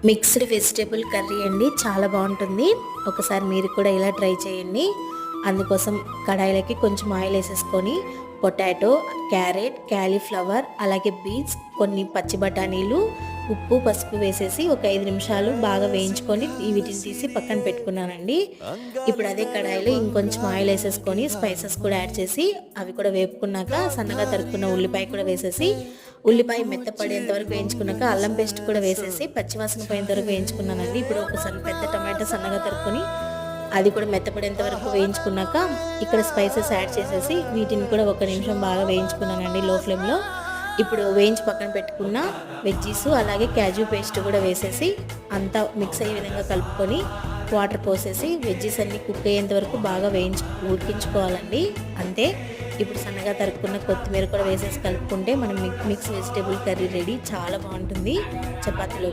Mixed vegetable curry అండి, చాలా బాగుంటుంది. ఒకసారి మీరు కూడా ఇలా ట్రై చేయండి. అందుకోసం కడాయిలోకి కొంచెం ఆయిల్ వేసేసుకొని పొటాటో, క్యారెట్, క్యాలీఫ్లవర్, అలాగే బీన్స్, కొన్ని పచ్చి బఠానీలు, ఉప్పు, పసుపు వేసేసి ఒక 5 నిమిషాలు బాగా వేయించుకొని వీటిని తీసి పక్కన పెట్టుకున్నానండి. ఇప్పుడు అదే కడాయిలో ఇంకొంచెం ఆయిల్ వేసేసుకొని స్పైసెస్ కూడా యాడ్ చేసి అవి కూడా వేపుకున్నాక సన్నగా తరుక్కున్న ఉల్లిపాయ కూడా వేసేసి ఉల్లిపాయ మెత్తపడేంత వరకు వేయించుకున్నాక అల్లం పేస్ట్ కూడా వేసేసి పచ్చివాసన పోయేంత వరకు వేయించుకున్నానండి. ఇప్పుడు ఒక పెద్ద టమాటా సన్నగా తరుక్కొని అది కూడా మెత్తపడేంత వరకు వేయించుకున్నాక ఇక్కడ స్పైసెస్ యాడ్ చేసేసి వీటిని కూడా 1 నిమిషం బాగా వేయించుకున్నానండి లో ఫ్లేమ్లో. ఇప్పుడు వేయించి పక్కన పెట్టుకున్న వెజ్జీస్ అలాగే క్యాజు పేస్ట్ కూడా వేసేసి అంతా మిక్స్ అయ్యే విధంగా కలుపుకొని వాటర్ పోసేసి వెజ్జీస్ అన్నీ కుక్ అయ్యేంత వరకు బాగా ఉడికించుకోవాలండి. అంతే. ఇప్పుడు సన్నగా తరుక్కున్న కొత్తిమీర కూడా వేసేసి కలుపుకుంటే మనం మిక్స్ వెజిటేబుల్ కర్రీ రెడీ. చాలా బాగుంటుంది చపాతీలో.